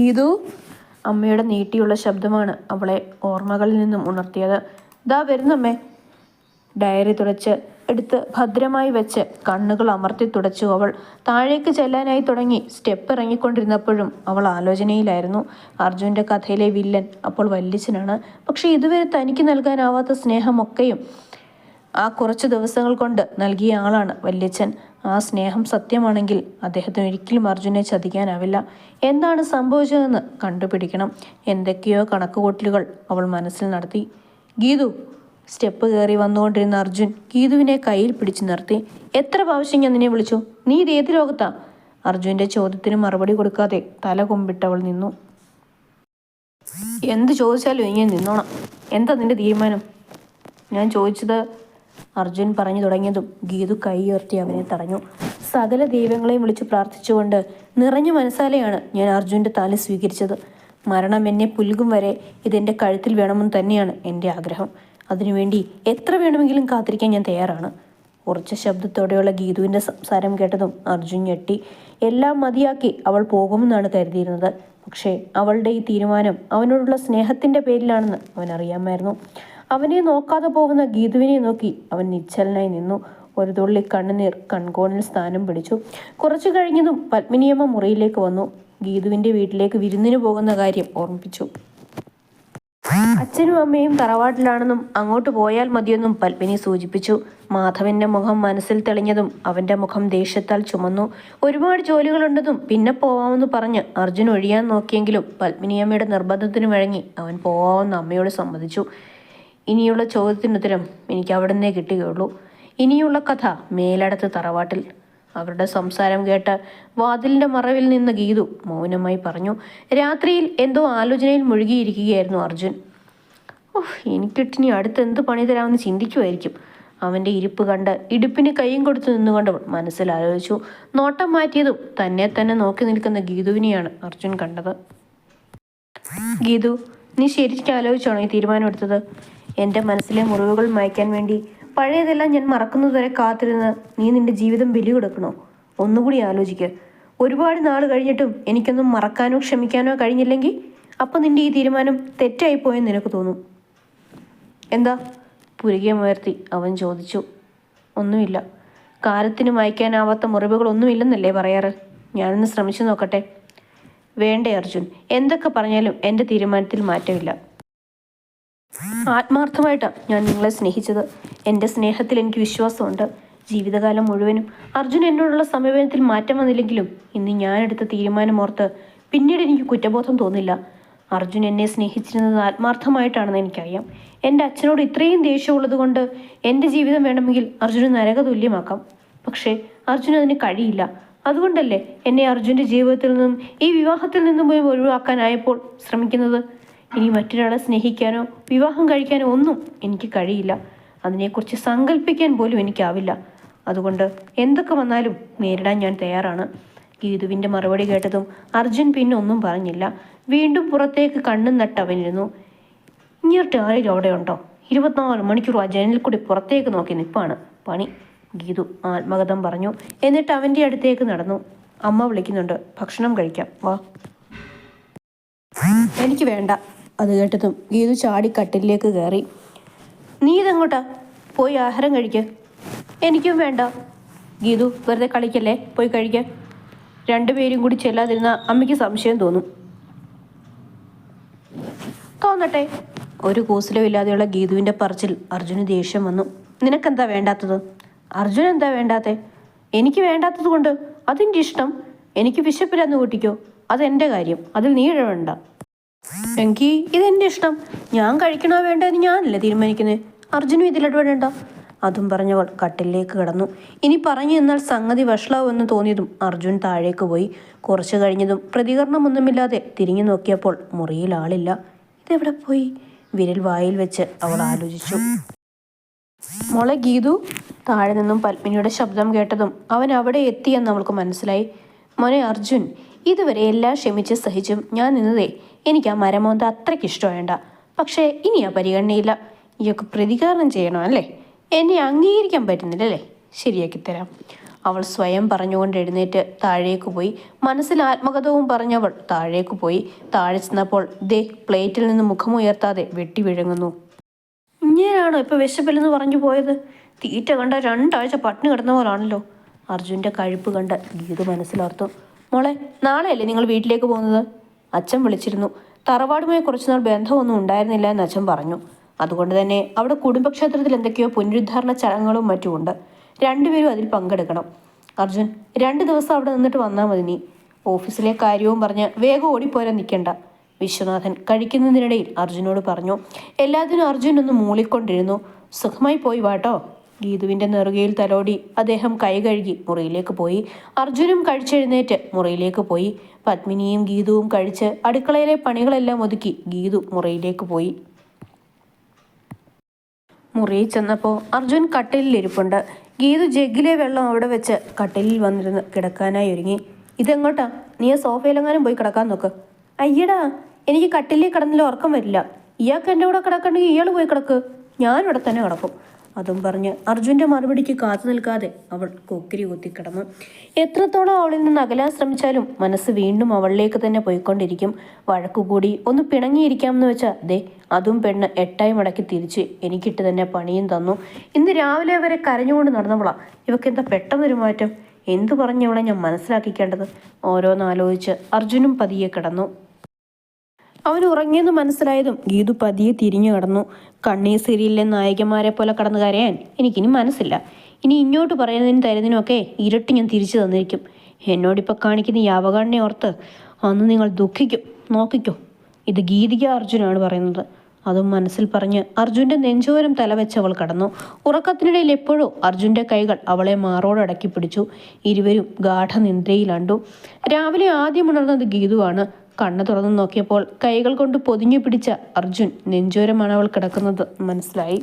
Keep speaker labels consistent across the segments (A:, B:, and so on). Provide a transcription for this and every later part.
A: ഗീതു. അമ്മയുടെ നീട്ടിയുള്ള ശബ്ദമാണ് അവളെ ഓർമ്മകളിൽ നിന്നും ഉണർത്തിയത്. ദാ വരുന്നമ്മേ. ഡയറി തുടച്ച് എടുത്ത് ഭദ്രമായി വെച്ച് കണ്ണുകൾ അമർത്തി തുടച്ചു അവൾ. താഴേക്ക് ചെല്ലാനായി തുടങ്ങി. സ്റ്റെപ്പ് ഇറങ്ങിക്കൊണ്ടിരുന്നപ്പോഴും അവൾ ആലോചനയിലായിരുന്നു. അർജുൻ്റെ കഥയിലെ വില്ലൻ അപ്പോൾ വല്യച്ഛനാണ്. പക്ഷെ ഇതുവരെ തനിക്ക് നൽകാനാവാത്ത സ്നേഹമൊക്കെയും ആ കുറച്ച് ദിവസങ്ങൾ കൊണ്ട് നൽകിയ ആളാണ് വല്യച്ഛൻ. ആ സ്നേഹം സത്യമാണെങ്കിൽ അദ്ദേഹത്തിന് ഒരിക്കലും അർജുനെ ചതിക്കാനാവില്ല. എന്താണ് സംഭവിച്ചതെന്ന് കണ്ടുപിടിക്കണം. എന്തൊക്കെയോ കണക്കുകൂട്ടലുകൾ അവൾ മനസ്സിൽ നടത്തി. ഗീതു. സ്റ്റെപ്പ് കയറി വന്നുകൊണ്ടിരുന്ന അർജുൻ ഗീതുവിനെ കയ്യിൽ പിടിച്ചു നിർത്തി. എത്ര പ്രാവശ്യം ഞാൻ നിന്നെ വിളിച്ചു? നീ ഇത് ഏത് ലോകത്താ? അർജുൻ്റെ ചോദ്യത്തിന് മറുപടി കൊടുക്കാതെ തല കൊമ്പിട്ടവൾ നിന്നു. എന്ത് ചോദിച്ചാലും ഇങ്ങനെ നിന്നോണം. എന്താ നിന്റെ തീരുമാനം? ഞാൻ ചോദിച്ചത്. അർജുൻ പറഞ്ഞു തുടങ്ങിയതും ഗീതു കൈ ഉയർത്തി അവനെ തടഞ്ഞു. സകല ദൈവങ്ങളെയും വിളിച്ച് പ്രാർത്ഥിച്ചുകൊണ്ട് നിറഞ്ഞ മനസ്സാലെയാണ് ഞാൻ അർജുൻ്റെ താലി സ്വീകരിച്ചത്. മരണം എന്നെ പുൽകും വരെ ഇതെൻ്റെ കഴുത്തിൽ വേണമെന്ന് തന്നെയാണ് എൻ്റെ ആഗ്രഹം. അതിനുവേണ്ടി എത്ര വേണമെങ്കിലും കാത്തിരിക്കാൻ ഞാൻ തയ്യാറാണ്. ഉറച്ച ശബ്ദത്തോടെയുള്ള ഗീതുവിൻ്റെ സംസാരം കേട്ടതും അർജുൻ ഞെട്ടി. എല്ലാം മതിയാക്കി അവൾ പോകുമെന്നാണ് കരുതിയിരുന്നത്. പക്ഷേ അവളുടെ ഈ തീരുമാനം അവനോടുള്ള സ്നേഹത്തിൻ്റെ പേരിലാണെന്ന് അവൻ അറിയാമായിരുന്നു. അവനെ നോക്കാതെ പോകുന്ന ഗീതുവിനെ നോക്കി അവൻ നിശ്ചലനായി നിന്നു. ഒരു തുള്ളി കണ്ണുനീർ കൺകോണിൽ സ്ഥാനം പിടിച്ചു. കുറച്ചു കഴിഞ്ഞതും പത്മിനിയമ്മ മുറിയിലേക്ക് വന്നു. ഗീതുവിൻ്റെ വീട്ടിലേക്ക് വിരുന്നിന് പോകുന്ന കാര്യം ഓർമ്മിപ്പിച്ചു. അച്ഛനും അമ്മയും തറവാട്ടിലാണെന്നും അങ്ങോട്ട് പോയാൽ മതിയെന്നും പത്മിനി സൂചിപ്പിച്ചു. മാധവന്റെ മുഖം മനസ്സിൽ തെളിഞ്ഞതും അവന്റെ മുഖം ദേഷ്യത്താൽ ചുമന്നു. ഒരുപാട് ജോലികളുണ്ടെന്നും പിന്നെ പോവാമെന്ന് പറഞ്ഞ് അർജുൻ ഒഴിയാൻ നോക്കിയെങ്കിലും പത്മിനിയമ്മയുടെ നിർബന്ധത്തിന് വഴങ്ങി അവൻ പോവാമെന്ന് അമ്മയോട് സമ്മതിച്ചു. ഇനിയുള്ള ചോദ്യത്തിനുത്തരം എനിക്ക് അവിടെ നിന്നേ കിട്ടുകയുള്ളൂ. ഇനിയുള്ള കഥ മേലടത്ത് തറവാട്ടിൽ. അവരുടെ സംസാരം കേട്ട് വാതിലിൻ്റെ മറവിൽ നിന്ന് ഗീതു മൗനമായി പറഞ്ഞു. രാത്രിയിൽ എന്തോ ആലോചനയിൽ മുഴുകിയിരിക്കുകയായിരുന്നു അർജുൻ. എനിക്കിട്ടിനി അടുത്ത് എന്ത് പണി തരാമെന്ന് ചിന്തിക്കുമായിരിക്കും. അവൻ്റെ ഇരിപ്പ് കണ്ട് ഇടുപ്പിന് കൈയും കൊടുത്തു നിന്നുകൊണ്ടവൾ മനസ്സിലാലോചിച്ചു. നോട്ടം മാറ്റിയതും തന്നെ നോക്കി നിൽക്കുന്ന ഗീതുവിനെയാണ് അർജുൻ കണ്ടത്. ഗീതു, നീ ശരിക്കും ആലോചിച്ചാണോ ഈ തീരുമാനമെടുത്തത്? എൻ്റെ മനസ്സിലെ മുറിവുകൾ മായ്ക്കാൻ വേണ്ടി പഴയതെല്ലാം ഞാൻ മറക്കുന്നതുവരെ കാത്തിരുന്ന് നീ നിന്റെ ജീവിതം ബലി കൊടുക്കണോ? ഒന്നുകൂടി ആലോചിക്കുക. ഒരുപാട് നാൾ കഴിഞ്ഞിട്ടും എനിക്കൊന്നും മറക്കാനോ ക്ഷമിക്കാനോ കഴിഞ്ഞില്ലെങ്കിൽ അപ്പം നിന്റെ ഈ തീരുമാനം തെറ്റായിപ്പോയെന്ന് നിനക്ക് തോന്നും. എന്താ? പുരികമുയർത്തി അവൻ ചോദിച്ചു. ഒന്നുമില്ല. കാലത്തിന് മായ്ക്കാനാവാത്ത മുറിവുകളൊന്നുമില്ലെന്നല്ലേ പറയാറ്? ഞാനൊന്ന് ശ്രമിച്ചു നോക്കട്ടെ. വേണ്ടേ അർജുൻ, എന്തൊക്കെ പറഞ്ഞാലും എൻ്റെ തീരുമാനത്തിൽ മാറ്റമില്ല. ആത്മാർത്ഥമായിട്ടാണ് ഞാൻ നിങ്ങളെ സ്നേഹിച്ചത്. എൻ്റെ സ്നേഹത്തിൽ എനിക്ക് വിശ്വാസമുണ്ട്. ജീവിതകാലം മുഴുവനും അർജുൻ എന്നോടുള്ള സമീപനത്തിൽ മാറ്റം വന്നില്ലെങ്കിലും ഇന്ന് ഞാനെടുത്ത തീരുമാനമോർത്ത് പിന്നീട് എനിക്ക് കുറ്റബോധം തോന്നില്ല. അർജുൻ എന്നെ സ്നേഹിച്ചിരുന്നത് ആത്മാർത്ഥമായിട്ടാണെന്ന് എനിക്കറിയാം. എൻ്റെ അച്ഛനോട് ഇത്രയും ദേഷ്യമുള്ളത് കൊണ്ട് എൻ്റെ ജീവിതം വേണമെങ്കിൽ അർജുന് നരക തുല്യമാക്കാം. പക്ഷേ അർജുൻ അതിന് കഴിയില്ല. അതുകൊണ്ടല്ലേ എന്നെ അർജുൻ്റെ ജീവിതത്തിൽ നിന്നും ഈ വിവാഹത്തിൽ നിന്നും പോയി ഒഴിവാക്കാനായപ്പോൾ ശ്രമിക്കുന്നത്. ഇനി മറ്റൊരാളെ സ്നേഹിക്കാനോ വിവാഹം കഴിക്കാനോ ഒന്നും എനിക്ക് കഴിയില്ല. അതിനെക്കുറിച്ച് സങ്കല്പിക്കാൻ പോലും എനിക്കാവില്ല. അതുകൊണ്ട് എന്തൊക്കെ വന്നാലും നേരിടാൻ ഞാൻ തയ്യാറാണ്. ഗീതുവിൻ്റെ മറുപടി കേട്ടതും അർജുൻ പിന്നെ ഒന്നും പറഞ്ഞില്ല. വീണ്ടും പുറത്തേക്ക് കണ്ണും നട്ടവനിരുന്നു. ഇങ്ങോട്ട് ആരെങ്കിലും അവിടെ ഉണ്ടോ? 24 മണിക്കൂർ ആ ജനലിൽ കൂടി പുറത്തേക്ക് നോക്കി നിൽപ്പാണ് പണി. ഗീതു ആത്മകഥം പറഞ്ഞു. എന്നിട്ട് അവൻ്റെ അടുത്തേക്ക് നടന്നു. അമ്മ വിളിക്കുന്നുണ്ട്, ഭക്ഷണം കഴിക്കാം, വാ. എനിക്ക് വേണ്ട. അത് കേട്ടതും ഗീതു ചാടി കട്ടിലേക്ക് കയറി. നീ ഇതെങ്ങോട്ടാ? പോയി ആഹാരം കഴിക്കുക. എനിക്കും വേണ്ട. ഗീതു, വെറുതെ കളിക്കല്ലേ, പോയി കഴിക്കുക. രണ്ടുപേരും കൂടി ചെല്ലാതിരുന്ന അമ്മയ്ക്ക് സംശയം തോന്നും. തോന്നട്ടെ. ഒരു കൂസലും ഇല്ലാതെയുള്ള ഗീതുവിൻ്റെ പറച്ചിൽ അർജുന് ദേഷ്യം വന്നു. നിനക്കെന്താ വേണ്ടാത്തത്? അർജുൻ എന്താ വേണ്ടാത്തത്? എനിക്ക് വേണ്ടാത്തത് കൊണ്ട് അതെൻ്റെ ഇഷ്ടം. എനിക്ക് വിശപ്പില്ലെന്ന് കൂട്ടിക്കോ, അതെൻ്റെ കാര്യം, അതിൽ നീ ഇടവേണ്ട. എങ്കിൽ ഇതെൻ്റെ ഇഷ്ടം. ഞാൻ കഴിക്കണോ വേണ്ട എന്ന് ഞാനല്ലേ തീരുമാനിക്കുന്നത്. അർജുനും ഇതിലിടപെടേണ്ട. അതും പറഞ്ഞവൾ കട്ടിലേക്ക് കിടന്നു. ഇനി പറഞ്ഞു എന്നാൽ സംഗതി വഷളാവെന്ന് തോന്നിയതും അർജുൻ താഴേക്ക് പോയി. കുറച്ചു കഴിഞ്ഞതും പ്രതികരണമൊന്നുമില്ലാതെ തിരിഞ്ഞു നോക്കിയപ്പോൾ മുറിയിൽ ആളില്ല. ഇതെവിടെ പോയി? വിരൽ വായിൽ വെച്ച് അവൾ ആലോചിച്ചു. മോളെ ഗീതു. താഴെ നിന്നും പത്മിനിയുടെ ശബ്ദം കേട്ടതും അവൻ അവിടെ എത്തിയെന്ന് അവൾക്ക് മനസ്സിലായി. മോനെ അർജുൻ, ഇതുവരെ എല്ലാം ക്ഷമിച്ച് സഹിച്ചും ഞാൻ നിന്നതേ എനിക്ക് ആ മരമോന്ത അത്രയ്ക്ക് ഇഷ്ടമായേണ്ട. പക്ഷേ ഇനി ആ പരിഗണനയില്ല. ഇയൊക്കെ പ്രതികാരം ചെയ്യണം അല്ലേ? എന്നെ അംഗീകരിക്കാൻ പറ്റുന്നില്ലല്ലേ? ശരിയാക്കി തരാം. അവൾ സ്വയം പറഞ്ഞുകൊണ്ട് എഴുന്നേറ്റ് താഴേക്ക് പോയി. മനസ്സിൽ ആത്മകഥവും പറഞ്ഞവൾ താഴേക്ക് പോയി. താഴെ ചെന്നപ്പോൾ ദേ പ്ലേറ്റിൽ നിന്ന് മുഖമുയർത്താതെ വെട്ടി വിഴുങ്ങുന്നു. ഇങ്ങനെയാണോ ഇപ്പൊ വിശപ്പില്ലെന്ന് പറഞ്ഞു പോയത്? തീറ്റ കണ്ട 2 ആഴ്ച പട്ടിണി കിടന്ന പോലാണല്ലോ. അർജുൻ്റെ കഴിപ്പ് കണ്ട് ഗീതു മനസ്സിലോർത്തു. മോളെ, നാളെയല്ലേ നിങ്ങൾ വീട്ടിലേക്ക് പോകുന്നത്? അച്ഛൻ വിളിച്ചിരുന്നു. തറവാടുമായി കുറച്ചുനാൾ ബന്ധമൊന്നും ഉണ്ടായിരുന്നില്ല എന്ന് അച്ഛൻ പറഞ്ഞു. അതുകൊണ്ട് തന്നെ അവിടെ കുടുംബക്ഷേത്രത്തിൽ എന്തൊക്കെയോ പുനരുദ്ധാരണ ചടങ്ങുകളും മറ്റുമുണ്ട്. 2 പേരും അതിൽ പങ്കെടുക്കണം. അർജുൻ, 2 ദിവസം അവിടെ നിന്നിട്ട് വന്നാൽ മതി. നീ ഓഫീസിലെ കാര്യവും പറഞ്ഞ് വേഗം ഓടിപ്പോരാൻ നിൽക്കണ്ട. വിശ്വനാഥൻ കഴിക്കുന്നതിനിടയിൽ അർജുനോട് പറഞ്ഞു. എല്ലാത്തിനും അർജുൻ ഒന്ന് മൂളിക്കൊണ്ടിരുന്നു. സുഖമായി പോയി വാട്ടോ. ഗീതുവിൻ്റെ നെറുകയിൽ തലോടി അദ്ദേഹം കൈ കഴുകി മുറിയിലേക്ക് പോയി. അർജുനും കഴിച്ചെഴുന്നേറ്റ് മുറിയിലേക്ക് പോയി. പത്മിനിയും ഗീതുവും കഴിച്ച് അടുക്കളയിലെ പണികളെല്ലാം ഒതുക്കി ഗീതു മുറിയിലേക്ക് പോയി. മുറിയിൽ ചെന്നപ്പോൾ അർജുൻ കട്ടിലിൽ ഇരിപ്പുണ്ട്. ഗീതു ജഗ്ഗിലെ വെള്ളം അവിടെ വെച്ച് കട്ടിലിൽ വന്നിരുന്ന് കിടക്കാനായി ഒരുങ്ങി. ഇതെങ്ങോട്ടാ? നീ സോഫയിലെങ്ങാനും പോയി കിടക്കാൻ നോക്ക്. അയ്യടാ, എനിക്ക് കട്ടിലിൽ കിടന്നില്ല, ഉറക്കം വരില്ല. ഇയാൾക്ക് എൻ്റെ കൂടെ കിടക്കണമെങ്കിൽ ഇയാൾ പോയി കിടക്ക്, ഞാനിവിടെ തന്നെ കിടക്കും. അതും പറഞ്ഞ് അർജുൻ്റെ മറുപടിക്ക് കാത്തു നിൽക്കാതെ അവൾ കൊക്കിരി കുത്തിക്കിടന്നു. എത്രത്തോളം അവളിൽ നിന്ന് അകലാൻ ശ്രമിച്ചാലും മനസ്സ് വീണ്ടും അവളിലേക്ക് തന്നെ പോയിക്കൊണ്ടിരിക്കും. വഴക്കുകൂടി ഒന്ന് പിണങ്ങിയിരിക്കാമെന്ന് വെച്ചാൽ ദേ അതും പെണ്ണ് 8 മടക്കി തിരിച്ച് എനിക്കിട്ട് തന്നെ പണിയും തന്നു. ഇന്ന് രാവിലെ വരെ കരഞ്ഞുകൊണ്ട് നടന്നവളാ. ഇവക്ക് എന്താ പെട്ടെന്നൊരു മാറ്റം? എന്തു പറഞ്ഞവളെ ഞാൻ മനസ്സിലാക്കിക്കേണ്ടത്? ഓരോന്നാലോചിച്ച് അർജുനും പതിയെ കിടന്നു. അവൻ ഉറങ്ങിയെന്ന് മനസ്സിലായതും ഗീതു പതിയെ തിരിഞ്ഞു കിടന്നു. കണ്ണീർ സീരിയലിലെ നായികമാരെ പോലെ കടന്നു കരയാൻ എനിക്കിനി മനസ്സില്ല. ഇനി ഇങ്ങോട്ട് പറയുന്നതിനും തരുന്നതിനുമൊക്കെ ഇരട്ടി ഞാൻ തിരിച്ചു തന്നിരിക്കും. എന്നോടിപ്പോൾ കാണിക്കുന്ന ഈ അവഗണന ഓർത്ത് അന്ന് നിങ്ങൾ ദുഃഖിക്കും. നോക്കിക്കോ. ഇത് ഗീതിക അർജുനാണ് പറയുന്നത്. അതും മനസ്സിൽ പറഞ്ഞ് അർജുൻ്റെ നെഞ്ചോരം തലവെച്ചവൾ കടന്നു. ഉറക്കത്തിനിടയിൽ എപ്പോഴോ അർജുൻ്റെ കൈകൾ അവളെ മാറോടടക്കി പിടിച്ചു. ഇരുവരും ഗാഠനിദ്രയിലാണ്ടു. രാവിലെ ആദ്യം ഉണർന്നത് ഗീതുവാണ്. കണ്ണ് തുറന്നു നോക്കിയപ്പോൾ കൈകൾ കൊണ്ട് പൊതിഞ്ഞു പിടിച്ച അർജുൻ നെഞ്ചോരമാണ് അവൾ കിടക്കുന്നത് മനസ്സിലായി.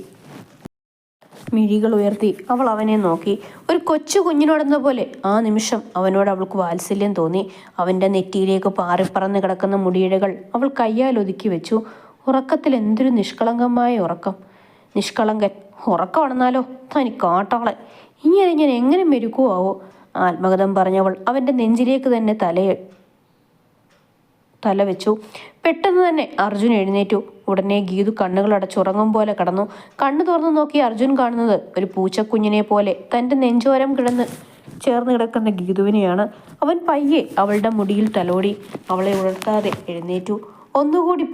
A: മിഴികൾ ഉയർത്തി അവൾ അവനെ നോക്കി. ഒരു കൊച്ചു കുഞ്ഞിനോടെന്ന പോലെ ആ നിമിഷം അവനോട് അവൾക്ക് വാത്സല്യം തോന്നി. അവൻ്റെ നെറ്റിയിലേക്ക് പാറിപ്പറന്ന് കിടക്കുന്ന മുടിയിഴകൾ അവൾ കയ്യാൽ ഒതുക്കി വെച്ചു. ഉറക്കത്തിൽ എന്തൊരു നിഷ്കളങ്കമായ ഉറക്കം. നിഷ്കളങ്കൻ ഉറക്കമാണെന്നാലോ തനിക്ക് കാട്ടാളെ. ഇങ്ങനെ ഞാൻ എങ്ങനെ മെരുക്കുവാവോ? ആത്മകഥം പറഞ്ഞവൾ അവൻ്റെ നെഞ്ചിലേക്ക് തന്നെ തല വെച്ചു. പെട്ടെന്ന് തന്നെ അർജുൻ എഴുന്നേറ്റു. ഉടനെ ഗീതു കണ്ണുകൾ അടച്ചുറങ്ങും പോലെ കടന്നു. കണ്ണു തുറന്നു നോക്കി അർജുൻ കാണുന്നത് ഒരു പൂച്ചക്കുഞ്ഞിനെ പോലെ തൻ്റെ നെഞ്ചോരം ചേർന്ന് കിടക്കുന്ന ഗീതുവിനെയാണ്. അവൻ പയ്യെ അവളുടെ മുടിയിൽ തലോടി. അവളെ ഉണർത്താതെ എഴുന്നേറ്റു. ഒന്നുകൂടി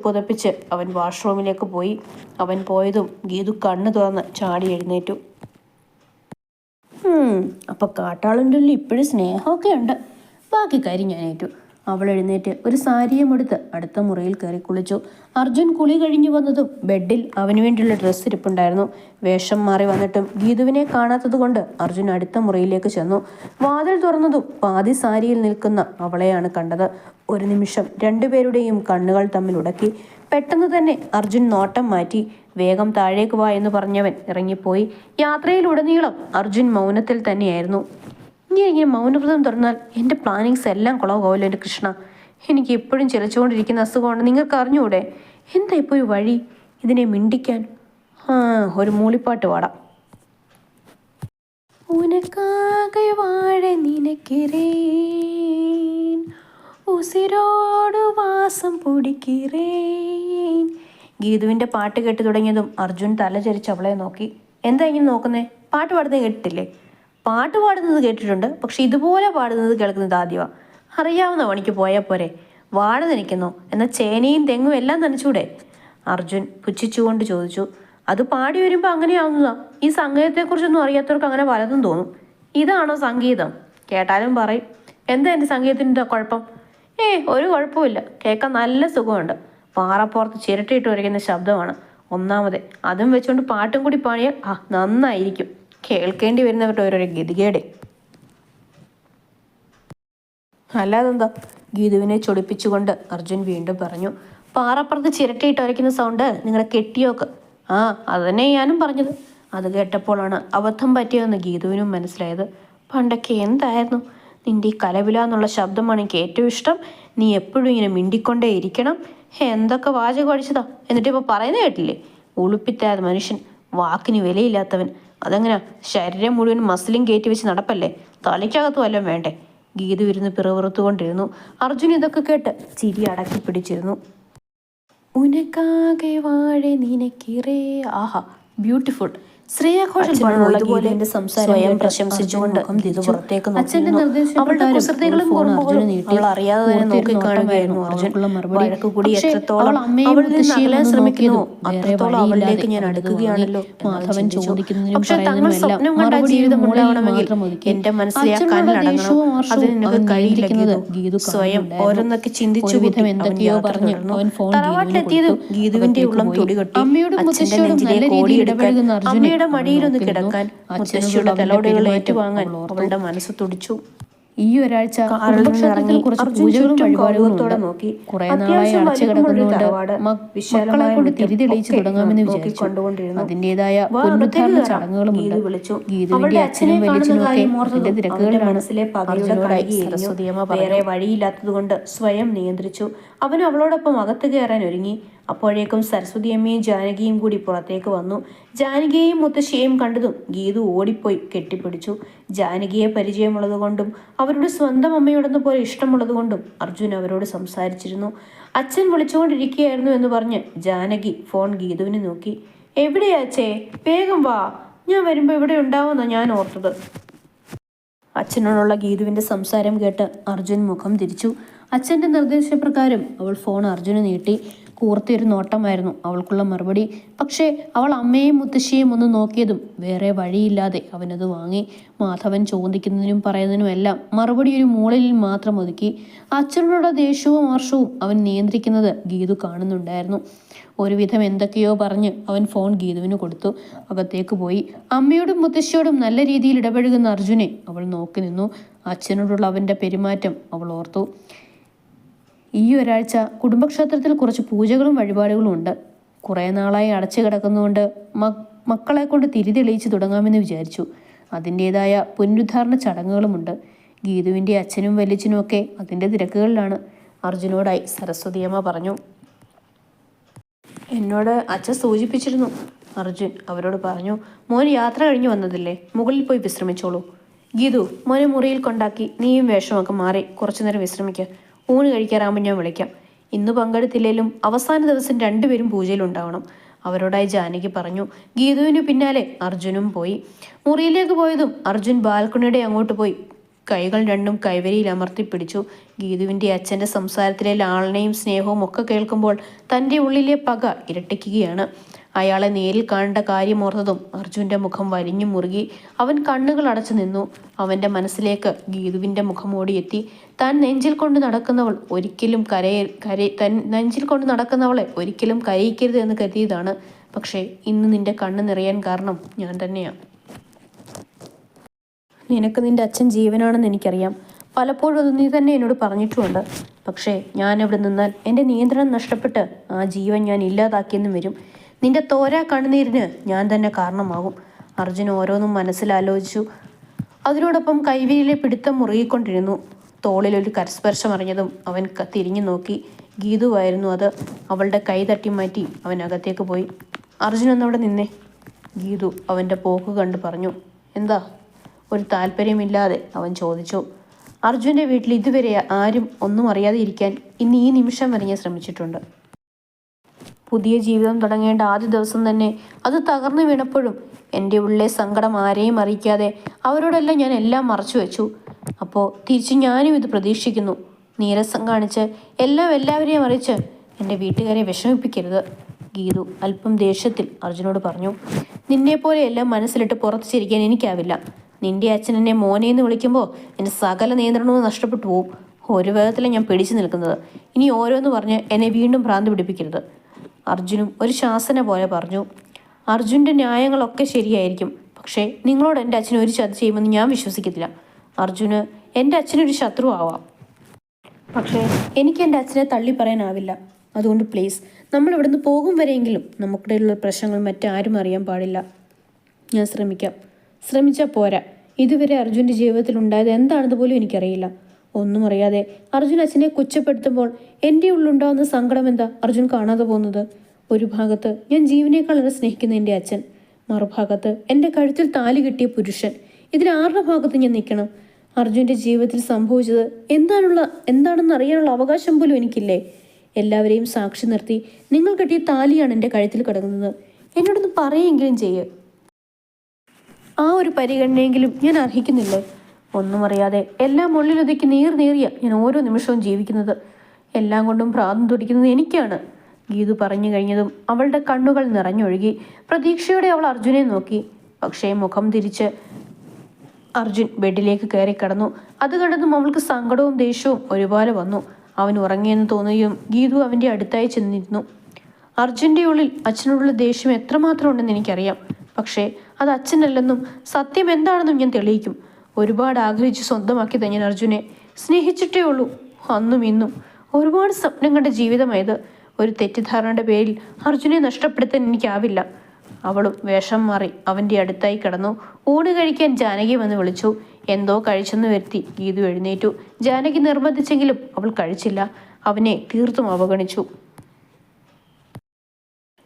A: പുതപ്പിച്ച് അവൻ വാഷ്റൂമിലേക്ക് പോയി. അവൻ പോയതും ഗീതു കണ്ണു തുറന്ന് ചാടി എഴുന്നേറ്റു. അപ്പം കാട്ടാളൻ്റെ ഉള്ളിൽ ഇപ്പോഴും സ്നേഹമൊക്കെ ഉണ്ട്. ബാക്കി കാര്യം ഞാൻ ഏറ്റു. അവൾ എഴുന്നേറ്റ് ഒരു സാരിയും എടുത്ത് അടുത്ത മുറിയിൽ കയറി കുളിച്ചു. അർജുൻ കുളി കഴിഞ്ഞു വന്നതും ബെഡിൽ അവന് വേണ്ടിയുള്ള ഡ്രസ്സ് ഇരിപ്പുണ്ടായിരുന്നു. വേഷം മാറി വന്നിട്ടും ഗീതുവിനെ കാണാത്തത് കൊണ്ട് അർജുൻ അടുത്ത മുറിയിലേക്ക് ചെന്നു. വാതിൽ തുറന്നതും പാതി സാരിയിൽ നിൽക്കുന്ന അവളെയാണ് കണ്ടത്. ഒരു നിമിഷം 2 പേരുടെയും കണ്ണുകൾ തമ്മിൽ ഉടക്കി. പെട്ടെന്ന് തന്നെ അർജുൻ നോട്ടം മാറ്റി. വേഗം താഴേക്ക് വാ എന്ന് പറഞ്ഞവൻ ഇറങ്ങിപ്പോയി. യാത്രയിലുടനീളം അർജുൻ മൗനത്തിൽ തന്നെയായിരുന്നു. ഇങ്ങനെ മൗനവ്രതം തുറന്നാൽ എൻ്റെ പ്ലാനിങ്സ് എല്ലാം കുളമാവുമല്ലോ എൻ്റെ കൃഷ്ണ. എനിക്ക് എപ്പോഴും ചിലച്ചുകൊണ്ടിരിക്കുന്ന അസുഖമാണ്. നിങ്ങൾക്ക് അറിഞ്ഞുകൂടെ? എന്താ ഇപ്പോൾ ഒരു വഴി ഇതിനെ മിണ്ടിക്കാൻ? ഒരു മൂളിപ്പാട്ട് പാടാം. ഉനക്കാകെ വാഴ നിനക്കിറേൻ ഉസിരോട് വാസം പൊടിക്കിറേൻ. ഗീതുവിൻ്റെ പാട്ട് കേട്ട് തുടങ്ങിയതും അർജുൻ തലചരിച്ച് അവളെ നോക്കി. എന്താ ഇങ്ങനെ നോക്കുന്നേ? പാട്ട് പാടുന്നത് കേട്ടിട്ടില്ലേ? പാട്ട് പാടുന്നത് കേട്ടിട്ടുണ്ട്, പക്ഷെ ഇതുപോലെ പാടുന്നത് കേൾക്കുന്നത് ആദ്യമാണ്. അറിയാവുന്ന പണിക്ക് പോയാൽ പോരെ. വാഴ നനയ്ക്കുന്നോ? എന്നാൽ ചേനയും തെങ്ങും എല്ലാം നനച്ചൂടെ? അർജുൻ പുച്ഛിച്ചുകൊണ്ട് ചോദിച്ചു. അത് പാടി വരുമ്പോൾ അങ്ങനെയാവുന്നതാ. ഈ സംഗീതത്തെക്കുറിച്ചൊന്നും അറിയാത്തവർക്ക് അങ്ങനെ പലതും തോന്നും. ഇതാണോ സംഗീതം? കേട്ടാലും പറയും. എന്താ എൻ്റെ സംഗീതത്തിൻ്റെ കുഴപ്പം? ഒരു കുഴപ്പമില്ല. കേൾക്കാൻ നല്ല സുഖമുണ്ട്. പാറപ്പുറത്ത് ചിരട്ടയിട്ട് വരയ്ക്കുന്ന ശബ്ദമാണ് ഒന്നാമത്. അതും വെച്ചുകൊണ്ട് പാട്ടും കൂടി പാടിയാൽ നന്നായിരിക്കും. കേൾക്കേണ്ടി വരുന്നവരുടെ ഓരോരോ ഗതികേടെ. അല്ലാതെന്താ? ഗീതുവിനെ ചൊടിപ്പിച്ചുകൊണ്ട് അർജുൻ വീണ്ടും പറഞ്ഞു. പാറപ്പുറത്ത് ചിരട്ടയിട്ട് വരയ്ക്കുന്ന സൗണ്ട് നിങ്ങളുടെ കെട്ടിയോക്ക്. അത് തന്നെ ഞാനും പറഞ്ഞത്. അത് കേട്ടപ്പോഴാണ് അബദ്ധം പറ്റിയതെന്ന് ഗീതുവിനും മനസ്സിലായത്. പണ്ടൊക്കെ എന്തായിരുന്നു നിൻ്റെ ഈ കലവില എന്നുള്ള ശബ്ദമാണ് എനിക്ക് ഏറ്റവും ഇഷ്ടം. നീ എപ്പോഴും ഇങ്ങനെ മിണ്ടിക്കൊണ്ടേ ഇരിക്കണം. എന്തൊക്കെ വാചകം അടിച്ചതാ. എന്നിട്ട് ഇപ്പോൾ പറയുന്നത് കേട്ടില്ലേ? ഉളുപ്പിത്തായ മനുഷ്യൻ, വാക്കിന് വിലയില്ലാത്തവൻ. അതെങ്ങനെയാ? ശരീരം മുഴുവൻ മസിലും കയറ്റി വെച്ച് നടപ്പല്ലേ? തലയ്ക്കകത്ത് വല്ലതും വേണ്ടേ? ഗീതു ഇരുന്ന് പിറുപിറുത്തുകൊണ്ടിരുന്നു. അർജുൻ ഇതൊക്കെ കേട്ട് ചിരി അടക്കി പിടിച്ചിരുന്നു. ഉനക്കാകെ വാഴ നിനക്കിറേ. ആഹാ, ബ്യൂട്ടിഫുൾ. ശ്രേയ ഘോഷൽ ഇതുപോലെ സ്വയം പ്രശംസിച്ചുകൊണ്ട് ഗീതു പുറത്തേക്ക് അവളുടെ കുസൃതികളും കുറുമ്പുകളും അവൾ അറിയാതെ തന്നെ നോക്കിക്കാണുകയായിരുന്നു അർജുൻ. വഴക്കുകൂടി എത്രത്തോളം അവളിൽ നിന്ന് അകലാൻ ശ്രമിക്കുന്നു അത്രത്തോളം അവളിലേക്ക് ഞാൻ അടുക്കുകയാണല്ലോ മാധവൻ ചോദിക്കുന്നു. പക്ഷെ തങ്ങൾ സ്വപ്നം കണ്ട ജീവിതം ഉണ്ടാവണമെങ്കിൽ എന്റെ മനസ്സിലെ ആ കണ്ണടങ്ങണം. അതിന് നിനക്ക് കഴിയില്ല ഗീതു. സ്വയം ഓരോന്നൊക്കെ ചിന്തിച്ചു എന്തൊക്കെയോ പറഞ്ഞു. തറവാട്ടിലെത്തിയതും ഗീതുവിന്റെ ഉള്ളം തുടികൊട്ടി. അച്ഛന്റെ നെഞ്ചിലേക്ക് ഓടിയെടുക്കാൻ, അമ്മയുടെ മടിയിലൊന്ന് കിടക്കാൻ, മുത്തശ്ശിയുടെ തലോടുകൾ ഏറ്റുവാങ്ങാൻ അവളുടെ മനസ്സ് തുടിച്ചു.
B: ഈ ഒരാഴ്ച കുറച്ച് പൂജകളും വഴിപാടുകളോടെ നോക്കി. കുറെ നാളായി അടച്ചു കിടക്കുന്നതുകൊണ്ട് മക്കളെ കൊണ്ട് തിരിതെളിയിച്ച് തുടങ്ങാമെന്ന് വിചാരിച്ചു. അതിന്റേതായ പുനരുദ്ധാരണ ചടങ്ങുകളുമുണ്ട്. ഗീതുവിന്റെ അച്ഛനും വലിയച്ഛനും ഒക്കെ അതിന്റെ തിരക്കുകളിലാണ്.
A: വേറെ വഴിയില്ലാത്തതുകൊണ്ട് സ്വയം നിയന്ത്രിച്ചു. അവൻ അവളോടൊപ്പം അകത്ത് കയറാൻ ഒരുങ്ങി. അപ്പോഴേക്കും സരസ്വതി അമ്മയും ജാനകിയും കൂടി പുറത്തേക്ക് വന്നു. ജാനകിയെയും മുത്തശ്ശിയെയും കണ്ടതും ഗീതു ഓടിപ്പോയി കെട്ടിപ്പിടിച്ചു. ജാനകിയെ പരിചയമുള്ളതുകൊണ്ടും അവരുടെ സ്വന്തം അമ്മയോടൊന്നു പോലെ ഇഷ്ടമുള്ളതുകൊണ്ടും അർജുൻ അവരോട് സംസാരിച്ചിരുന്നു. അച്ഛൻ വിളിച്ചുകൊണ്ടിരിക്കുകയായിരുന്നു എന്ന് പറഞ്ഞ് ജാനകി ഫോൺ ഗീതുവിന് നോക്കി. എവിടെയാ അച്ഛേ? വേഗം വാ, ഞാൻ വരുമ്പോൾ ഇവിടെ ഉണ്ടാവുമെന്നാണ് ഞാൻ ഓർത്തത്. അച്ഛനോടുള്ള ഗീതുവിന്റെ സംസാരം കേട്ട് അർജുൻ മുഖം തിരിച്ചു. അച്ഛന്റെ നിർദ്ദേശപ്രകാരം അവൾ ഫോൺ അർജുന് നീട്ടി. കൂർത്തിയൊരു നോട്ടമായിരുന്നു അവൾക്കുള്ള മറുപടി. പക്ഷേ അവൾ അമ്മയെയും മുത്തശ്ശിയെയും ഒന്ന് നോക്കിയതും വേറെ വഴിയില്ലാതെ അവനത് വാങ്ങി. മാധവൻ ചോദിക്കുന്നതിനും പറയുന്നതിനുമെല്ലാം മറുപടി ഒരു മൂളലിൽ മാത്രം ഒതുക്കി. അച്ഛനോടുള്ള ദേഷ്യവും ഹർഷവും അവൻ നിയന്ത്രിക്കുന്നത് ഗീതു കാണുന്നുണ്ടായിരുന്നു. ഒരുവിധം എന്തൊക്കെയോ പറഞ്ഞ് അവൻ ഫോൺ ഗീതുവിന് കൊടുത്തു. അകത്തേക്ക് പോയി. അമ്മയോടും മുത്തശ്ശിയോടും നല്ല രീതിയിൽ ഇടപഴകുന്ന അർജുനെ അവൾ നോക്കി നിന്നു. അച്ഛനോടുള്ള അവൻ്റെ പെരുമാറ്റം അവൾ ഓർത്തു. ഈ ഒരാഴ്ച കുടുംബക്ഷേത്രത്തിൽ കുറച്ച് പൂജകളും വഴിപാടുകളും ഉണ്ട്. കുറേ നാളായി അടച്ചു കിടക്കുന്നതുകൊണ്ട് മക്കളെ കൊണ്ട് തിരിതെളിയിച്ച് തുടങ്ങാമെന്ന് വിചാരിച്ചു. അതിൻ്റേതായ പുനരുദ്ധാരണ ചടങ്ങുകളുമുണ്ട്. ഗീതുവിൻ്റെ അച്ഛനും വലിയച്ഛനും ഒക്കെ അതിൻ്റെ തിരക്കുകളിലാണ്. അർജുനോടായി സരസ്വതിയമ്മ പറഞ്ഞു. എന്നോട് അച്ഛൻ സൂചിപ്പിച്ചിരുന്നു. അർജുൻ അവരോട് പറഞ്ഞു. മോൻ യാത്ര കഴിഞ്ഞു വന്നതല്ലേ, മുകളിൽ പോയി വിശ്രമിച്ചോളൂ. ഗീതു, മോനെ മുറിയിൽ കൊണ്ടാക്കി നീയും വേഷമൊക്കെ മാറി കുറച്ചു നേരം വിശ്രമിക്കുക. ഊണ് കഴിക്കാറാകുമ്പോൾ ഞാൻ വിളിക്കാം. ഇന്ന് പങ്കെടുത്തില്ലേലും അവസാന ദിവസം രണ്ടുപേരും പൂജയിലുണ്ടാവണം, അവരോടായി ജാനകി പറഞ്ഞു. ഗീതുവിന് പിന്നാലെ അർജുനും പോയി. മുറിയിലേക്ക് പോയതും അർജുൻ ബാൽക്കണിയുടെ അങ്ങോട്ട് പോയി കൈകൾ രണ്ടും കൈവരിയിൽ അമർത്തിപ്പിടിച്ചു. ഗീതുവിൻ്റെ അച്ഛൻ്റെ സംസാരത്തിലെ ലാളനയും സ്നേഹവും ഒക്കെ കേൾക്കുമ്പോൾ തൻ്റെ ഉള്ളിലെ പക ഇരട്ടിക്കുകയാണ്. അയാളെ നേരിൽ കാണേണ്ട കാര്യമോർത്തതും അർജുൻ്റെ മുഖം വലിഞ്ഞു മുറുകി. അവൻ കണ്ണുകൾ അടച്ചു നിന്നു. അവൻ്റെ മനസ്സിലേക്ക് ഗീതുവിൻ്റെ മുഖം ഓടിയെത്തി. താൻ നെഞ്ചിൽ കൊണ്ട് നടക്കുന്നവൾ ഒരിക്കലും നെഞ്ചിൽ കൊണ്ട് നടക്കുന്നവളെ ഒരിക്കലും കരയിക്കരുത് എന്ന് കരുതിയതാണ്. പക്ഷേ ഇന്ന് നിന്റെ കണ്ണ് നിറയാൻ കാരണം ഞാൻ തന്നെയാണ്. നിനക്ക് നിന്റെ അച്ഛൻ ജീവനാണെന്ന് എനിക്കറിയാം. പലപ്പോഴും അത് നീ തന്നെ എന്നോട് പറഞ്ഞിട്ടുമുണ്ട്. പക്ഷേ ഞാൻ ഇവിടെ നിന്നാൽ എൻ്റെ നിയന്ത്രണം നഷ്ടപ്പെട്ട് ആ ജീവൻ ഞാൻ ഇല്ലാതാക്കിയെന്നും വരും. നിന്റെ തോരാ കണ്ണുനീരിന് ഞാൻ തന്നെ കാരണമാകും. അർജുൻ ഓരോന്നും മനസ്സിലാലോചിച്ചു. അതിനോടൊപ്പം കൈവിരിയിലെ പിടുത്തം മുറുകിക്കൊണ്ടിരുന്നു. തോളിലൊരു കരസ്പർശം അറിഞ്ഞതും അവൻ തിരിഞ്ഞു നോക്കി. ഗീതുവായിരുന്നു അത്. അവളുടെ കൈ തട്ടി മാറ്റി അവൻ അകത്തേക്ക് പോയി. അർജുൻ എന്നവിടെ നിന്നേ, ഗീതു അവൻ്റെ പോക്ക് കണ്ട് പറഞ്ഞു. എന്താ? ഒരു താല്പര്യമില്ലാതെ അവൻ ചോദിച്ചു. അർജുൻ്റെ വീട്ടിൽ ഇതുവരെ ആരും ഒന്നും അറിയാതെ ഇരിക്കാൻ ഇന്ന് ഈ നിമിഷം വരെ ഞാൻ ശ്രമിച്ചിട്ടുണ്ട്. പുതിയ ജീവിതം തുടങ്ങേണ്ട ആദ്യ ദിവസം തന്നെ അത് തകർന്നു വീണപ്പോഴും എൻ്റെ ഉള്ളിലെ സങ്കടം ആരെയും അറിയിക്കാതെ അവരോടെല്ലാം ഞാൻ എല്ലാം മറച്ചു വെച്ചു. അപ്പോൾ തിരിച്ച് ഞാനും ഇത് പ്രതീക്ഷിക്കുന്നു. നീരസം കാണിച്ച് എല്ലാവരെയും അറിയിച്ച് എൻ്റെ വീട്ടുകാരെ വിഷമിപ്പിക്കരുത്, ഗീതു അല്പം ദേഷ്യത്തിൽ അർജുനോട് പറഞ്ഞു. നിന്നെപ്പോലെ എല്ലാം മനസ്സിലിട്ട് പുറത്ത് ചിരിക്കാൻ എനിക്കാവില്ല. നിന്റെ അച്ഛൻ എന്നെ മോനെന്ന് വിളിക്കുമ്പോൾ എൻ്റെ സകല നിയന്ത്രണവും നഷ്ടപ്പെട്ടു പോവും. ഒരു വിധത്തിലും ഞാൻ പിടിച്ചു നിൽക്കുന്നത്. ഇനി ഓരോന്ന് പറഞ്ഞ് എന്നെ വീണ്ടും ഭ്രാന്ത് പിടിപ്പിക്കരുത്, അർജുനും ഒരു ശാസന പോലെ പറഞ്ഞു. അർജുൻ്റെ ന്യായങ്ങളൊക്കെ ശരിയായിരിക്കും. പക്ഷേ നിങ്ങളോട് എൻ്റെ അച്ഛൻ ഒരു ചതി ചെയ്യുമെന്ന് ഞാൻ വിശ്വസിക്കത്തില്ല. അർജുന് എൻ്റെ അച്ഛനൊരു ശത്രു ആവാം, പക്ഷേ എനിക്ക് എൻ്റെ അച്ഛനെ തള്ളി പറയാനാവില്ല. അതുകൊണ്ട് പ്ലീസ്, നമ്മൾ ഇവിടുന്ന് പോകും വരെയെങ്കിലും നമുക്കിടയിലുള്ള പ്രശ്നങ്ങൾ മറ്റാരും അറിയാൻ പാടില്ല. ഞാൻ ശ്രമിച്ചാൽ പോരാ. ഇതുവരെ അർജുൻ്റെ ജീവിതത്തിൽ ഉണ്ടായത് എന്താണെന്ന് പോലും എനിക്കറിയില്ല. ഒന്നും അറിയാതെ അർജുൻ അച്ഛനെ കുറ്റപ്പെടുത്തുമ്പോൾ എൻ്റെ ഉള്ളുണ്ടാവുന്ന സങ്കടം എന്താ അർജുൻ കാണാതെ പോകുന്നത്? ഒരു ഭാഗത്ത് ഞാൻ ജീവനേക്കാൾ സ്നേഹിക്കുന്ന എൻ്റെ അച്ഛൻ,
B: മറുഭാഗത്ത് എൻ്റെ കഴുത്തിൽ താലി കെട്ടിയ പുരുഷൻ. ഇതിൽ ആരുടെ ഭാഗത്ത് ഞാൻ നിൽക്കണം? അർജുൻ്റെ ജീവിതത്തിൽ സംഭവിച്ചത് എന്താണെന്ന് അറിയാനുള്ള അവകാശം പോലും എനിക്കില്ലേ? എല്ലാവരെയും സാക്ഷി നിർത്തി നിങ്ങൾ കെട്ടിയ താലിയാണ് എൻ്റെ കഴുത്തിൽ കിടക്കുന്നത്. എന്നോടൊന്ന് പറയുമെങ്കിലും ചെയ്യ്. ആ ഒരു പരിഗണനയെങ്കിലും ഞാൻ അർഹിക്കുന്നില്ലേ? ഒന്നും അറിയാതെ എല്ലാം ഉള്ളിലൊതുക്കി നീറിയ ഞാൻ ഓരോ നിമിഷവും ജീവിക്കുന്നത്. എല്ലാം കൊണ്ടും ഭ്രാന്തം തുടിക്കുന്നത് എനിക്കാണ്. ഗീതു പറഞ്ഞു കഴിഞ്ഞതും അവളുടെ കണ്ണുകൾ നിറഞ്ഞൊഴുകി. പ്രതീക്ഷയോടെ അവൾ അർജുനെ നോക്കി. പക്ഷേ മുഖം തിരിച്ച് അർജുൻ ബെഡിലേക്ക് കയറി കിടന്നു. അത് കണ്ടതും അവൾക്ക് സങ്കടവും ദേഷ്യവും ഒരുപോലെ വന്നു. അവൻ ഉറങ്ങിയെന്ന് തോന്നുകയും ഗീതു അവൻ്റെ അടുത്തായി ചെന്നിരുന്നു. അർജുൻ്റെ ഉള്ളിൽ അച്ഛനോടുള്ള ദേഷ്യം എത്രമാത്രം ഉണ്ടെന്ന് എനിക്കറിയാം. പക്ഷേ അത് അച്ഛനല്ലെന്നും സത്യം എന്താണെന്നും ഞാൻ തെളിയിക്കും. ഒരുപാട് ആഗ്രഹിച്ച് സ്വന്തമാക്കിയത് ഞാൻ അർജുനെ. സ്നേഹിച്ചിട്ടേ ഉള്ളൂ. അന്നും ഇന്നും ഒരുപാട് സ്വപ്നം കണ്ട ജീവിതമായത്. ഒരു തെറ്റിദ്ധാരണയുടെ പേരിൽ അർജുനെ നഷ്ടപ്പെടുത്താൻ എനിക്കാവില്ല. അവളും വേഷം മാറി അവൻ്റെ അടുത്തായി കിടന്നു. ഊണ് കഴിക്കാൻ ജാനകി വന്ന് വിളിച്ചു. എന്തോ കഴിച്ചെന്ന് വരുത്തി ഗീതു എഴുന്നേറ്റു. ജാനകി നിർബന്ധിച്ചെങ്കിലും അവൾ കഴിച്ചില്ല. അവനെ തീർത്തും അവഗണിച്ചു.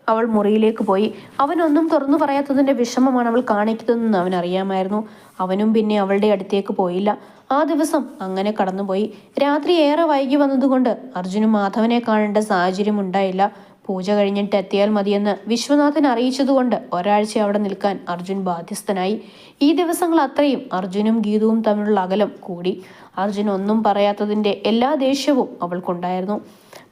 B: അവൾ മുറിയിലേക്ക് പോയി. അവനൊന്നും തുറന്നു പറയാത്തതിൻ്റെ വിഷമമാണ് അവൾ കാണിക്കുന്നതെന്ന് അവൻ അറിയാമായിരുന്നു. അവനും പിന്നെ അവളുടെ അടുത്തേക്ക് പോയില്ല. ആ ദിവസം അങ്ങനെ കടന്നുപോയി. രാത്രി ഏറെ വൈകി വന്നതുകൊണ്ട് അർജുനും മാധവനെ കാണേണ്ട സാഹചര്യം ഉണ്ടായില്ല. പൂജ കഴിഞ്ഞിട്ട് എത്തിയാൽ മതിയെന്ന് വിശ്വനാഥൻ അറിയിച്ചതുകൊണ്ട് ഒരാഴ്ച അവിടെ നിൽക്കാൻ അർജുൻ ബാധ്യസ്ഥനായി. ഈ ദിവസങ്ങൾ അത്രയും അർജുനും ഗീതുവും തമ്മിലുള്ള അകലം കൂടി. അർജുൻ ഒന്നും പറയാത്തതിൻ്റെ എല്ലാ ദേഷ്യവും അവൾക്കുണ്ടായിരുന്നു.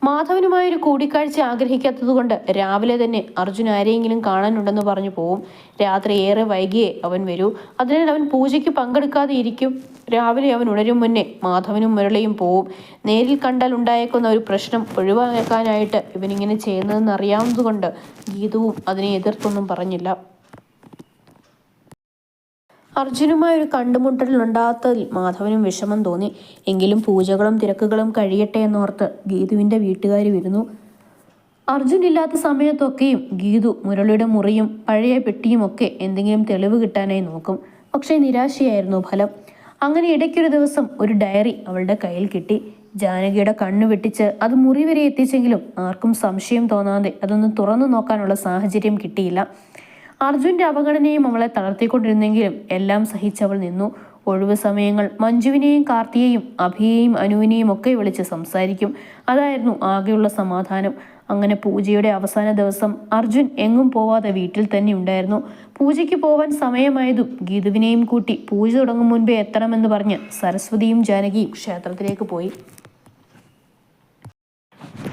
B: മാധവനുമായൊരു കൂടിക്കാഴ്ച ആഗ്രഹിക്കാത്തതുകൊണ്ട് രാവിലെ തന്നെ അർജുൻ ആരെയെങ്കിലും കാണാനുണ്ടെന്ന് പറഞ്ഞു പോവും. രാത്രി ഏറെ വൈകിയേ അവൻ വരൂ. അതിനാൽ അവൻ പൂജയ്ക്ക് പങ്കെടുക്കാതെ ഇരിക്കും. രാവിലെ അവൻ ഉണരും മുന്നേ മാധവനും മുരളിയും പോവും. നേരിൽ കണ്ടാൽ ഉണ്ടായേക്കുന്ന ഒരു പ്രശ്നം ഒഴിവാക്കാനായിട്ട് ഇവനിങ്ങനെ ചെയ്യുന്നതെന്ന് അറിയാവുന്നതുകൊണ്ട് ഗീതുവും അതിനെ എതിർത്തൊന്നും പറഞ്ഞില്ല. അർജുനുമായൊരു കണ്ടുമുട്ടലുണ്ടാകാത്തതിൽ മാധവനും വിഷമം തോന്നി. എങ്കിലും പൂജകളും തിരക്കുകളും കഴിയട്ടെ എന്നോർത്ത് ഗീതുവിൻ്റെ വീട്ടുകാർ വരുന്നു. അർജുൻ ഇല്ലാത്ത സമയത്തൊക്കെയും ഗീതു മുരളിയുടെ മുറിയും പഴയ പെട്ടിയും ഒക്കെ എന്തെങ്കിലും തെളിവ് കിട്ടാനായി നോക്കും. പക്ഷേ നിരാശയായിരുന്നു ഫലം. അങ്ങനെ ഇടയ്ക്കൊരു ദിവസം ഒരു ഡയറി അവളുടെ കയ്യിൽ കിട്ടി. ജാനകിയുടെ കണ്ണു വെട്ടിച്ച് അത് മുറി വരെ എത്തിച്ചെങ്കിലും ആർക്കും സംശയം തോന്നാതെ അതൊന്ന് തുറന്നു നോക്കാനുള്ള സാഹചര്യം കിട്ടിയില്ല. അർജുൻ്റെ അവഗണനയും അവളെ തളർത്തിക്കൊണ്ടിരുന്നെങ്കിലും എല്ലാം സഹിച്ചവൾ നിന്നു. ഒഴിവ് സമയങ്ങൾ മഞ്ജുവിനെയും കാർത്തിയെയും അഭിയെയും അനുവിനെയും ഒക്കെ വിളിച്ച് സംസാരിക്കും. അതായിരുന്നു ആകെയുള്ള സമാധാനം. അങ്ങനെ പൂജയുടെ അവസാന ദിവസം അർജുൻ എങ്ങും പോവാതെ വീട്ടിൽ തന്നെ ഉണ്ടായിരുന്നു. പൂജയ്ക്ക് പോവാൻ സമയമായതും ഗീതുവിനെയും കൂട്ടി പൂജ തുടങ്ങും മുൻപേ എത്തണമെന്ന് പറഞ്ഞ് സരസ്വതിയും ജാനകിയും ക്ഷേത്രത്തിലേക്ക് പോയി.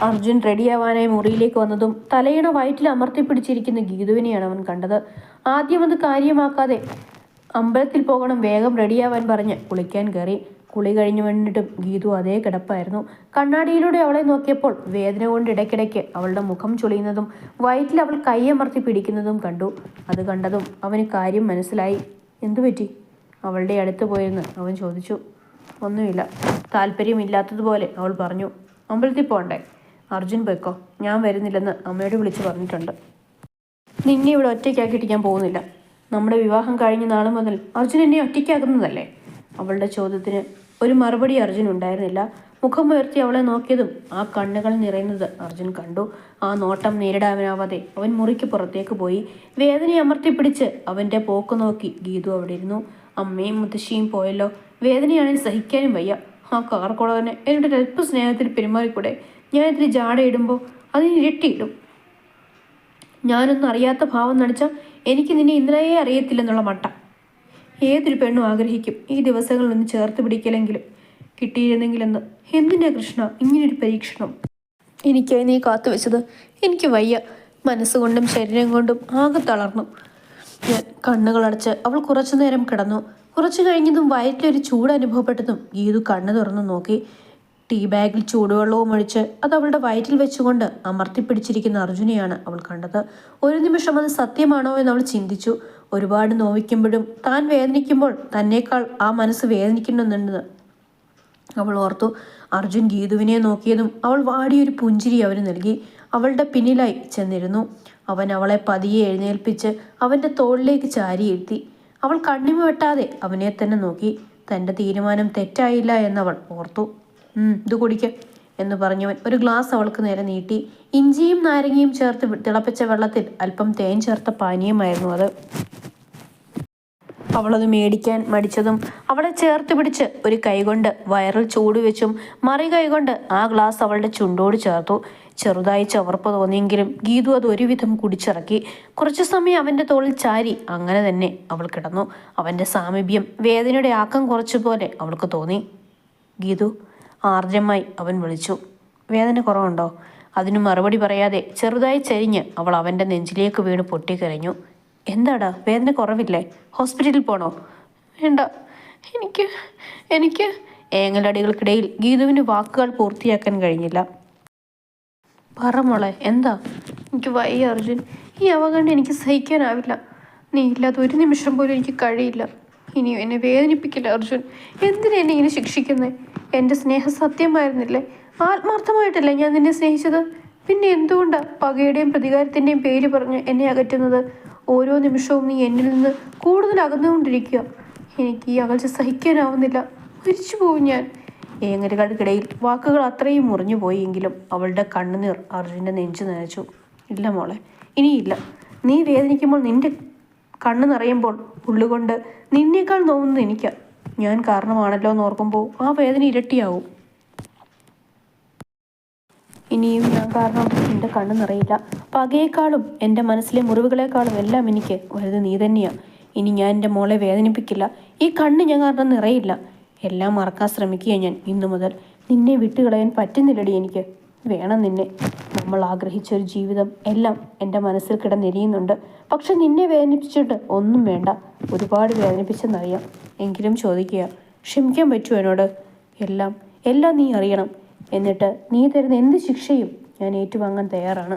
B: അർജുൻ റെഡിയാവാനായി മുറിയിലേക്ക് വന്നതും തലയിണ വയറ്റിൽ അമർത്തിപ്പിടിച്ചിരിക്കുന്ന ഗീതുവിനെയാണ് അവൻ കണ്ടത്. ആദ്യം അത് കാര്യമാക്കാതെ അമ്പലത്തിൽ പോകണം, വേഗം റെഡിയാവാൻ പറഞ്ഞ് കുളിക്കാൻ കയറി. കുളി കഴിഞ്ഞു വന്നിട്ടും ഗീതു അതേ കിടപ്പായിരുന്നു. കണ്ണാടിയിലൂടെ അവളെ നോക്കിയപ്പോൾ വേദന കൊണ്ട് ഇടയ്ക്കിടയ്ക്ക് അവളുടെ മുഖം ചുളിയുന്നതും വയറ്റിൽ അവൾ കൈയമർത്തി പിടിക്കുന്നതും കണ്ടു. അത് കണ്ടതും അവന് കാര്യം മനസ്സിലായി. എന്തു പറ്റി? അവളുടെ അടുത്ത് പോയെന്ന് അവൻ ചോദിച്ചു. ഒന്നുമില്ല, താല്പര്യമില്ലാത്തതുപോലെ അവൾ പറഞ്ഞു. അമ്പലത്തിൽ പോകണ്ടേ? അർജുൻ പോയിക്കോ, ഞാൻ വരുന്നില്ലെന്ന് അമ്മയോട് വിളിച്ച് പറഞ്ഞിട്ടുണ്ട്. നിന്നെ ഇവിടെ ഒറ്റയ്ക്കാക്കിയിട്ട് ഞാൻ പോകുന്നില്ല. നമ്മുടെ വിവാഹം കഴിഞ്ഞ നാൾ മുതൽ അർജുൻ എന്നെ ഒറ്റയ്ക്കാക്കുന്നതല്ലേ? അവളുടെ ചോദ്യത്തിന് ഒരു മറുപടി അർജുൻ ഉണ്ടായിരുന്നില്ല. മുഖമുയർത്തി അവളെ നോക്കിയതും ആ കണ്ണുകൾ നിറയുന്നത് അർജുൻ കണ്ടു. ആ നോട്ടം നേരിടാനാവാതെ അവൻ മുറിക്ക് പുറത്തേക്ക് പോയി. വേദനയെ അമർത്തിപ്പിടിച്ച് അവൻ്റെ പോക്ക് നോക്കി ഗീതു അവിടെ ഇരുന്നു. അമ്മയും മുത്തശ്ശിയും പോയല്ലോ. വേദനയാണെങ്കിൽ സഹിക്കാനും വയ്യ. ആ കാർക്കുളവനെ എന്നോട് അല്പ സ്നേഹത്തിൽ പെരുമാറിക്കൂടെ? ഞാൻ ഇതിൽ ജാടയിടുമ്പോൾ അതിന് ഇരട്ടിയിടും. ഞാനൊന്നും അറിയാത്ത ഭാവം നടിച്ചാൽ എനിക്ക് നിന്നെ ഇന്നലെയേ അറിയത്തില്ലെന്നുള്ള മട്ട. ഏതൊരു പെണ്ണും ആഗ്രഹിക്കും ഈ ദിവസങ്ങളിലൊന്ന് ചേർത്ത് പിടിക്കലെങ്കിലും കിട്ടിയിരുന്നെങ്കിലെന്ന്. എന്തിനാ കൃഷ്ണ ഇങ്ങനൊരു പരീക്ഷണം? എനിക്കായി നീ കാത്തുവെച്ചത് എനിക്ക് വയ്യ. മനസ്സുകൊണ്ടും ശരീരം കൊണ്ടും ആകെ തളർന്നു. ഞാൻ കണ്ണുകളടച്ച് അവൾ കുറച്ചു നേരം കിടന്നു. കുറച്ചു കഴിഞ്ഞതും വയറ്റിലൊരു ചൂട് അനുഭവപ്പെട്ടതും ഗീതു കണ്ണു തുറന്നു നോക്കി. ടീ ബാഗിൽ ചൂടുവെള്ളവും ഒഴിച്ച് അത് അവളുടെ വയറ്റിൽ വെച്ചുകൊണ്ട് അമർത്തിപ്പിടിച്ചിരിക്കുന്ന അർജുനെയാണ് അവൾ കണ്ടത്. ഒരു നിമിഷം അത് സത്യമാണോ എന്ന് അവൾ ചിന്തിച്ചു. ഒരുപാട് നോവിക്കുമ്പോഴും താൻ വേദനിക്കുമ്പോൾ തന്നേക്കാൾ ആ മനസ്സ് വേദനിക്കുന്നുണ്ടെന്ന് അവൾ ഓർത്തു. അർജുൻ ഗീതുവിനെ നോക്കിയതും അവൾ വാടിയൊരു പുഞ്ചിരി അവന് നൽകി. അവളുടെ പിന്നിലായി ചെന്നിരുന്നു. അവൻ അവളെ പതിയെ എഴുന്നേൽപ്പിച്ച് അവൻ്റെ തോളിലേക്ക് ചാരിയിരുത്തി. അവൾ കണ്ണിമ വെട്ടാതെ അവനെ തന്നെ നോക്കി. തൻ്റെ തീരുമാനം തെറ്റായില്ല എന്നവൾ ഓർത്തു. ഇത് കുടിക്ക,
A: എന്ന് പറഞ്ഞവൻ ഒരു ഗ്ലാസ് അവൾക്ക് നേരെ നീട്ടി. ഇഞ്ചിയും നാരങ്ങയും ചേർത്ത് തിളപ്പിച്ച വെള്ളത്തിൽ അല്പം തേൻ ചേർത്ത പാനീയമായിരുന്നു അത്. അവളത് മേടിക്കാൻ മടിച്ചതും അവളെ ചേർത്ത് പിടിച്ച് ഒരു കൈകൊണ്ട് വയറിൽ ചൂട് വെച്ചും മറി കൈകൊണ്ട് ആ ഗ്ലാസ് അവളുടെ ചുണ്ടോട് ചേർത്തു. ചെറുതായി ചവർപ്പ് തോന്നിയെങ്കിലും ഗീതു അത് ഒരുവിധം കുടിച്ചിറക്കി. കുറച്ചു സമയം അവൻ്റെ തോളിൽ ചാരി അങ്ങനെ തന്നെ അവൾ കിടന്നു. അവൻ്റെ സാമീപ്യം വേദനയുടെ ആക്കം കുറച്ചുപോലെ അവൾക്ക് തോന്നി. ഗീതു, ആർദ്രമായി അവൻ വിളിച്ചു. വേദന കുറവുണ്ടോ? അതിനു മറുപടി പറയാതെ ചെറുതായി ചരിഞ്ഞ് അവൾ അവൻ്റെ നെഞ്ചിലേക്ക് വീണ് പൊട്ടിക്കരഞ്ഞു. എന്താടാ, വേദന കുറവില്ലേ? ഹോസ്പിറ്റലിൽ പോണോ? വേണ്ട, എനിക്ക് ഏങ്ങലടികൾക്കിടയിൽ ഗീതുവിന് വാക്കുകൾ പൂർത്തിയാക്കാൻ കഴിഞ്ഞില്ല. പറ മോളെ, എന്താ? എനിക്ക് വയ്യ അർജുൻ, ഈ അവഗണന എനിക്ക് സഹിക്കാനാവില്ല. നീ ഇല്ലാതെ ഒരു നിമിഷം പോലും എനിക്ക് കഴിയില്ല. ഇനിയും എന്നെ വേദനിപ്പിക്കില്ല അർജുൻ. എന്തിനാ എന്നെ ഇങ്ങനെ ശിക്ഷിക്കുന്നേ? എൻ്റെ സ്നേഹം സത്യമായിരുന്നില്ലേ? ആത്മാർത്ഥമായിട്ടല്ലേ ഞാൻ നിന്നെ സ്നേഹിച്ചത്? പിന്നെ എന്തുകൊണ്ടാണ് പകയുടെയും പ്രതികാരത്തിൻ്റെയും പേര് പറഞ്ഞ് എന്നെ അകറ്റുന്നത്? ഓരോ നിമിഷവും നീ എന്നിൽ നിന്ന് കൂടുതൽ അകന്നുകൊണ്ടിരിക്കുക. എനിക്ക് ഈ അകൽച്ച സഹിക്കാനാവുന്നില്ല. മരിച്ചു പോവും ഞാൻ. ഏങ്ങലുകൾക്കിടയിൽ വാക്കുകൾ അത്രയും മുറിഞ്ഞു പോയെങ്കിലും അവളുടെ കണ്ണുനീർ അർജുൻ്റെ നെഞ്ചു നനച്ചു. ഇല്ല മോളെ, ഇനിയില്ല. നീ വേദനിക്കുമ്പോൾ നിന്റെ കണ്ണ് നിറയുമ്പോൾ ഉള്ളുകൊണ്ട് നിന്നേക്കാൾ നോവുന്നത് എനിക്കാ. ഞാൻ കാരണമാണല്ലോ എന്ന് ഓർക്കുമ്പോൾ ആ വേദന ഇരട്ടിയാവും. ഇനിയും ഞാൻ കാരണം എൻ്റെ കണ്ണ് നിറയില്ല. പകയേക്കാളും എൻ്റെ മനസ്സിലെ മുറിവുകളെക്കാളും എല്ലാം എനിക്ക് വലുത് നീ തന്നെയാണ്. ഇനി ഞാൻ എൻ്റെ മോളെ വേദനിപ്പിക്കില്ല. ഈ കണ്ണ് ഞാൻ കാരണം നിറയില്ല. എല്ലാം മറക്കാൻ ശ്രമിക്കുക ഞാൻ ഇന്നു മുതൽ. നിന്നെ വിട്ടുകളയാൻ പറ്റുന്നില്ലടി എനിക്ക്. വേണം നിന്നെ. നമ്മൾ ആഗ്രഹിച്ചൊരു ജീവിതം എല്ലാം എൻ്റെ മനസ്സിൽ കിടന്നെരിയുന്നുണ്ട്. പക്ഷെ നിന്നെ വേദനിപ്പിച്ചിട്ട് ഒന്നും വേണ്ട. ഒരുപാട് വേദനിപ്പിച്ചെന്നറിയാം. എങ്കിലും ചോദിക്കുക, ക്ഷമിക്കാൻ പറ്റുമോ എന്നോട്? എല്ലാം നീ അറിയണം. എന്നിട്ട് നീ തരുന്ന എന്ത് ശിക്ഷയും ഞാൻ ഏറ്റുവാങ്ങാൻ തയ്യാറാണ്.